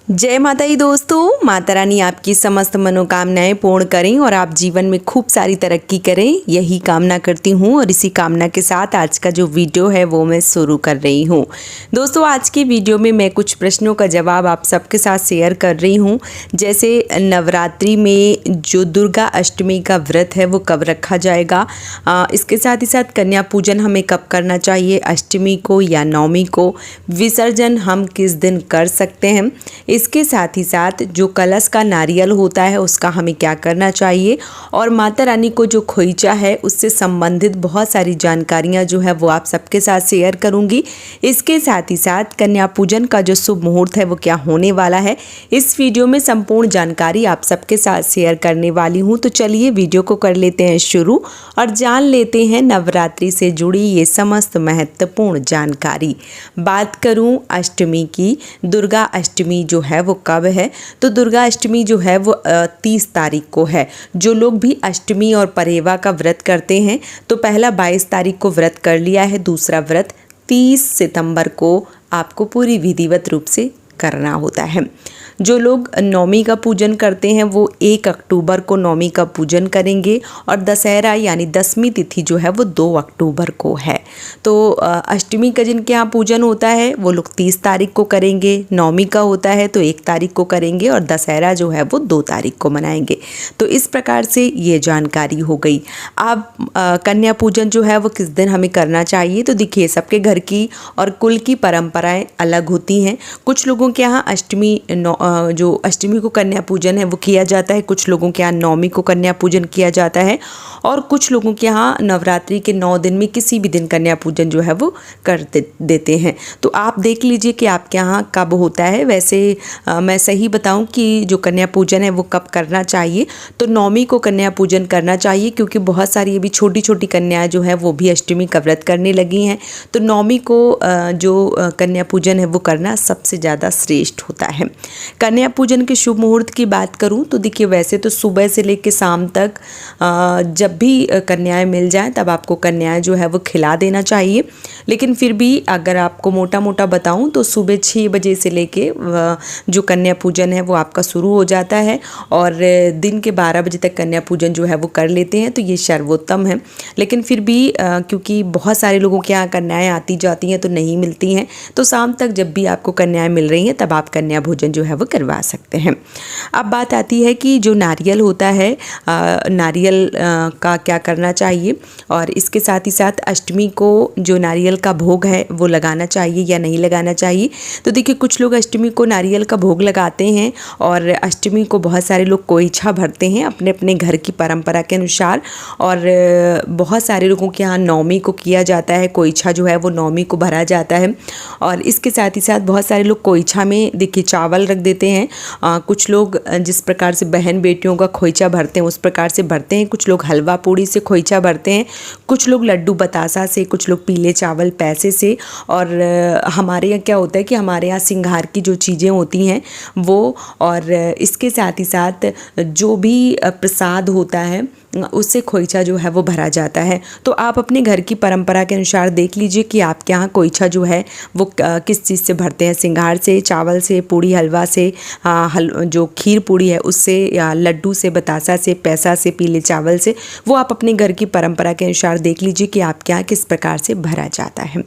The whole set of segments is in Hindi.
जय माता दी दोस्तों। माता रानी आपकी समस्त मनोकामनाएं पूर्ण करें और आप जीवन में खूब सारी तरक्की करें, यही कामना करती हूं। और इसी कामना के साथ आज का जो वीडियो है वो मैं शुरू कर रही हूं। दोस्तों, आज की वीडियो में मैं कुछ प्रश्नों का जवाब आप सबके साथ शेयर कर रही हूं। जैसे नवरात्रि में जो दुर्गा अष्टमी का व्रत है वो कब रखा जाएगा, इसके साथ ही साथ कन्या पूजन हमें कब करना चाहिए, अष्टमी को या नवमी को, विसर्जन हम किस दिन कर सकते हैं, इसके साथ ही साथ जो कलश का नारियल होता है उसका हमें क्या करना चाहिए, और माता रानी को जो खोइचा है उससे संबंधित बहुत सारी जानकारियां जो है वो आप सबके साथ शेयर करूंगी। इसके साथ ही साथ कन्या पूजन का जो शुभ मुहूर्त है वो क्या होने वाला है, इस वीडियो में संपूर्ण जानकारी आप सबके साथ शेयर करने वाली हूँ। तो चलिए वीडियो को कर लेते हैं शुरू और जान लेते हैं नवरात्रि से जुड़ी ये समस्त महत्वपूर्ण जानकारी। बात करूँ अष्टमी की, दुर्गा अष्टमी जो है वो कब है, तो दुर्गा अष्टमी जो है वो 30 तारीख को है। जो लोग भी अष्टमी और परेवा का व्रत करते हैं तो पहला 22 तारीख को व्रत कर लिया है, दूसरा व्रत 30 सितंबर को आपको पूरी विधिवत रूप से करना होता है। जो लोग नवमी का पूजन करते हैं वो 1 अक्टूबर को नवमी का पूजन करेंगे और दशहरा यानी 10वीं तिथि जो है वो 2 अक्टूबर को है। तो अष्टमी का जिनके यहाँ पूजन होता है वो लोग 30 तारीख को करेंगे, नवमी का होता है तो 1 तारीख को करेंगे और दशहरा जो है वो 2 तारीख को मनाएंगे। तो इस प्रकार से ये जानकारी हो गई। अब कन्या पूजन जो है वो किस दिन हमें करना चाहिए, तो देखिए सबके घर की और कुल की परंपराएं अलग होती हैं। कुछ लोगों के यहाँ जो अष्टमी को कन्या पूजन है वो किया जाता है, कुछ लोगों के यहाँ नवमी को कन्या पूजन किया जाता है और कुछ लोगों के यहाँ नवरात्रि के 9 दिन में किसी भी दिन कन्या पूजन जो है वो कर देते हैं। तो आप देख लीजिए कि आपके यहाँ कब होता है। वैसे मैं सही बताऊं कि जो कन्या पूजन है वो कब करना चाहिए, तो नवमी को कन्या पूजन करना चाहिए क्योंकि बहुत सारी अभी छोटी छोटी कन्याएं जो है वो भी अष्टमी का व्रत करने लगी हैं। तो नवमी को जो कन्या पूजन है वो करना सबसे ज़्यादा श्रेष्ठ होता है। कन्या पूजन के शुभ मुहूर्त की बात करूं तो देखिए वैसे तो सुबह से लेकर शाम तक जब भी कन्याएं मिल जाएं तब आपको कन्याएं जो है वो खिला देना चाहिए। लेकिन फिर भी अगर आपको मोटा मोटा बताऊं तो सुबह 6 बजे से लेके जो कन्या पूजन है वो आपका शुरू हो जाता है और दिन के 12 बजे तक कन्या पूजन जो है वो कर लेते हैं, तो ये सर्वोत्तम है। लेकिन फिर भी क्योंकि बहुत सारे लोगों के यहाँ कन्याएं आती जाती हैं तो नहीं मिलती हैं, तो शाम तक जब भी आपको कन्याएं मिल रही हैं तब आप कन्या भोजन जो है वो करवा सकते हैं। अब बात आती है कि जो नारियल होता है, नारियल का क्या करना चाहिए और इसके साथ ही साथ अष्टमी को जो नारियल का भोग है वो लगाना चाहिए या नहीं लगाना चाहिए। तो देखिए कुछ लोग अष्टमी को नारियल का भोग लगाते हैं और अष्टमी को बहुत सारे लोग खोइछा भरते हैं अपने अपने घर की परंपरा के अनुसार, और बहुत सारे लोगों के यहाँ नवमी को किया जाता है, खोइछा जो है वो नवमी को भरा जाता है। और इसके साथ ही साथ बहुत सारे लोग खोइछा में देखिए चावल रख देते हैं। कुछ लोग जिस प्रकार से बहन बेटियों का खोइछा भरते हैं उस प्रकार से भरते हैं, कुछ लोग हलवा पूड़ी से खोइछा भरते हैं, कुछ लोग लड्डू बतासा से, कुछ लोग पीले चावल पैसे से। और हमारे यहाँ क्या होता है कि हमारे यहाँ सिंगार की जो चीज़ें होती हैं वो, और इसके साथ ही साथ जो भी प्रसाद होता है उससे खोइछा जो है वो भरा जाता है। तो आप अपने घर की परंपरा के अनुसार देख लीजिए कि आपके यहाँ खोइछा जो है वो किस चीज़ से भरते हैं, सिंगार से, चावल से, पूड़ी हलवा से, जो खीर पूड़ी है उससे, या लड्डू से, बतासा से, पैसा से, पीले चावल से। वो आप अपने घर की परंपरा के अनुसार देख लीजिए कि आपके यहाँ किस प्रकार से भरा जाता है।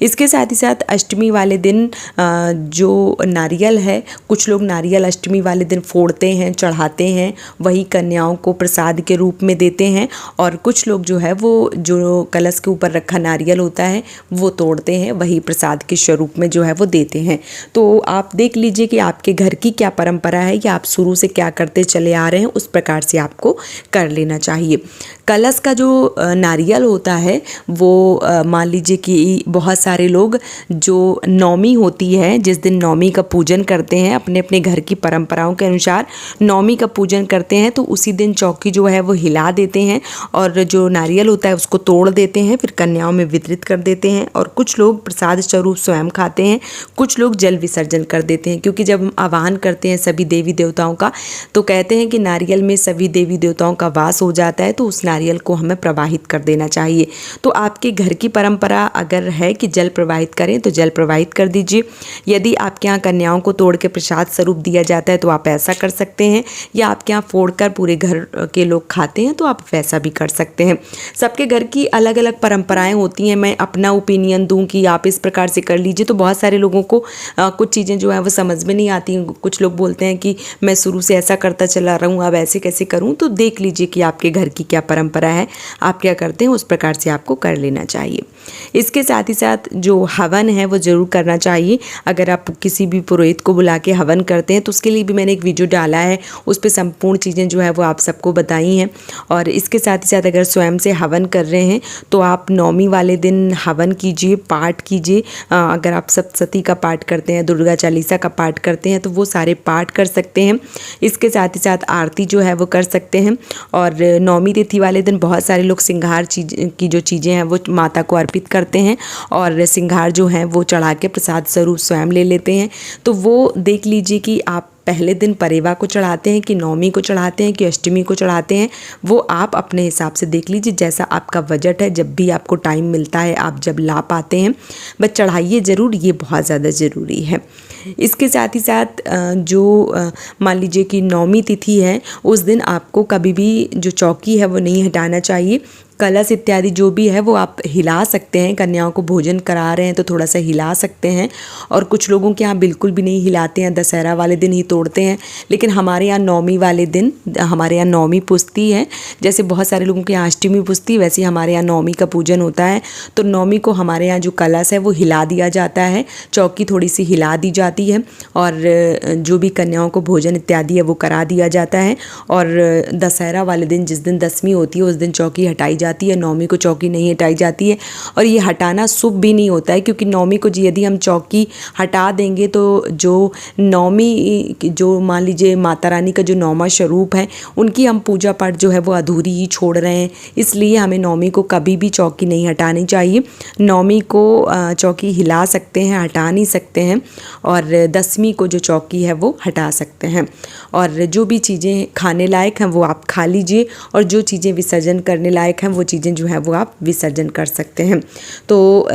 इसके साथ ही साथ अष्टमी वाले दिन जो नारियल है, कुछ लोग नारियल अष्टमी वाले दिन फोड़ते हैं, चढ़ाते हैं, वही कन्याओं को प्रसाद के रूप में देते हैं, और कुछ लोग जो है वो जो कलश के ऊपर रखा नारियल होता है वो तोड़ते हैं, वही प्रसाद के स्वरूप में जो है वो देते हैं। तो आप देख लीजिए कि आपके घर की क्या परंपरा है या आप शुरू से क्या करते चले आ रहे हैं, उस प्रकार से आपको कर लेना चाहिए। कलश का जो नारियल होता है वो मान लीजिए कि बहुत सारे लोग जो नवमी होती है, जिस दिन नवमी का पूजन करते हैं अपने अपने घर की परंपराओं के अनुसार नवमी का पूजन करते हैं, तो उसी दिन चौकी जो है वो हिला देते हैं और जो नारियल होता है उसको तोड़ देते हैं, फिर कन्याओं में वितरित कर देते हैं। और कुछ लोग प्रसाद स्वरूप स्वयं खाते हैं, कुछ लोग जल विसर्जन कर देते हैं। क्योंकि जब हम आह्वान करते हैं सभी देवी देवताओं का तो कहते हैं कि नारियल में सभी देवी देवताओं का वास हो जाता है, तो उस नारियल को हमें प्रवाहित कर देना चाहिए। तो आपके घर की परंपरा अगर है कि जल प्रवाहित करें तो जल प्रवाहित कर दीजिए। यदि आपके यहाँ कन्याओं को तोड़ के प्रसाद स्वरूप दिया जाता है तो आप ऐसा कर सकते हैं, या आपके यहाँ फोड़कर पूरे घर के लोग खाते हैं तो आप वैसा भी कर सकते हैं। सबके घर की अलग अलग परंपराएं होती हैं। मैं अपना ओपिनियन दूं कि आप इस प्रकार से कर लीजिए तो बहुत सारे लोगों को कुछ चीज़ें जो है वो समझ में नहीं आती हैं। कुछ लोग बोलते हैं कि मैं शुरू से ऐसा करता चला रहा हूँ, अब ऐसे कैसे करूँ। तो देख लीजिए कि आपके घर की क्या परंपरा है, आप क्या करते हैं, उस प्रकार से आपको कर लेना चाहिए। इसके साथ ही साथ जो हवन है वो ज़रूर करना चाहिए। अगर आप किसी भी पुरोहित को बुला के हवन करते हैं तो उसके लिए भी मैंने एक वीडियो डाला है, उस पर संपूर्ण चीज़ें जो है वो आप सबको बताई हैं। और इसके साथ ही साथ अगर स्वयं से हवन कर रहे हैं तो आप नवमी वाले दिन हवन कीजिए, पाठ कीजिए। अगर आप सप्तशती का पाठ करते हैं, दुर्गा चालीसा का पाठ करते हैं तो वो सारे पाठ कर सकते हैं। इसके साथ ही साथ आरती जो है वो कर सकते हैं। और नवमी तिथि वाले दिन बहुत सारे लोग श्रृंगार की जो चीज़ें हैं वो माता को अर्पित करते हैं और श्रृंगार जो हैं वो चढ़ा के प्रसाद स्वरूप स्वयं ले लेते हैं। तो वो देख लीजिए कि आप पहले दिन परेवा को चढ़ाते हैं कि नवमी को चढ़ाते हैं कि अष्टमी को चढ़ाते हैं, वो आप अपने हिसाब से देख लीजिए, जैसा आपका बजट है। जब भी आपको टाइम मिलता है, आप जब ला पाते हैं, बस चढ़ाइए ज़रूर, ये बहुत ज़्यादा ज़रूरी है। इसके साथ ही साथ जो मान लीजिए कि नवमी तिथि है, उस दिन आपको कभी भी जो चौकी है वो नहीं हटाना चाहिए। कलश इत्यादि जो भी है वो आप हिला सकते हैं। कन्याओं को भोजन करा रहे हैं तो थोड़ा सा हिला सकते हैं। और कुछ लोगों के यहाँ बिल्कुल भी नहीं हिलाते हैं, दशहरा वाले दिन ही तोड़ते हैं। लेकिन हमारे यहाँ नवमी वाले दिन, हमारे यहाँ नवमी पुजती है। जैसे बहुत सारे लोगों के यहाँ अष्टमी पुजती है, वैसे ही हमारे यहाँ नवमी का पूजन होता है। तो नवमी को हमारे यहाँ जो कलश है वो हिला दिया जाता है, चौकी थोड़ी सी हिला दी जाती है और जो भी कन्याओं को भोजन इत्यादि है वो करा दिया जाता है। और दशहरा वाले दिन, जिस दिन दसवीं होती है, उस दिन चौकी हटाई जाती है, नवमी को चौकी नहीं हटाई जाती है। और ये हटाना शुभ भी नहीं होता है, क्योंकि नवमी को यदि हम चौकी हटा देंगे तो जो नवमी, जो मान लीजिए माता रानी का जो नौमा स्वरूप है, उनकी हम पूजा पाठ जो है वो अधूरी ही छोड़ रहे हैं। इसलिए हमें नवमी को कभी भी चौकी नहीं हटानी चाहिए। नवमी को चौकी हिला सकते हैं, हटा नहीं सकते हैं। और दसवीं को जो चौकी है वो हटा सकते हैं। और जो भी चीज़ें खाने लायक हैं वो आप खा लीजिए, और जो चीज़ें विसर्जन करने लायक हैं वो चीज़ें जो है वो आप विसर्जन कर सकते हैं। तो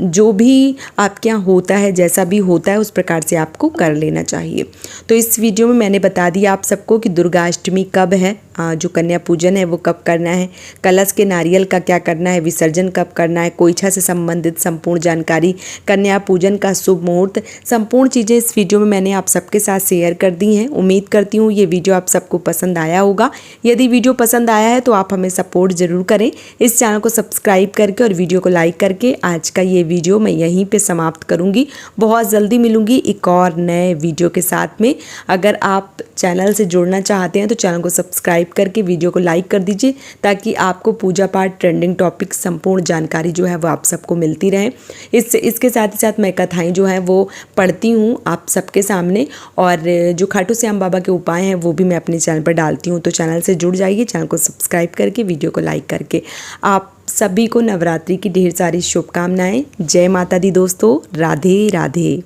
जो भी आपके यहाँ होता है, जैसा भी होता है, उस प्रकार से आपको कर लेना चाहिए। तो इस वीडियो में मैंने बता दिया आप सबको कि दुर्गा अष्टमी कब है, जो कन्या पूजन है वो कब करना है, कलश के नारियल का क्या करना है, विसर्जन कब करना है, कोइछा से संबंधित संपूर्ण जानकारी, कन्या पूजन का शुभ मुहूर्त, संपूर्ण चीज़ें इस वीडियो में मैंने आप सबके साथ शेयर कर दी हैं। उम्मीद करती हूँ ये वीडियो आप सबको पसंद आया होगा। यदि वीडियो पसंद आया है तो आप हमें सपोर्ट ज़रूर करें, इस चैनल को सब्सक्राइब करके और वीडियो को लाइक करके। आज का ये वीडियो मैं यहीं पे समाप्त करूँगी। बहुत जल्दी मिलूँगी एक और नए वीडियो के साथ में। अगर आप चैनल से जुड़ना चाहते हैं तो चैनल को सब्सक्राइब करके वीडियो को लाइक कर दीजिए, ताकि आपको पूजा पाठ, ट्रेंडिंग टॉपिक, संपूर्ण जानकारी जो है वो आप सबको मिलती रहे। इसके साथ ही साथ मैं कथाएँ जो हैं वो पढ़ती हूँ आप सबके सामने, और जो खाटू श्याम बाबा के उपाय हैं वो भी मैं अपने चैनल पर डालती हूँ। तो चैनल से जुड़ जाइए, चैनल को सब्सक्राइब करके वीडियो को लाइक करके। आप सभी को नवरात्रि की ढेर सारी शुभकामनाएं। जय माता दी दोस्तों, राधे राधे।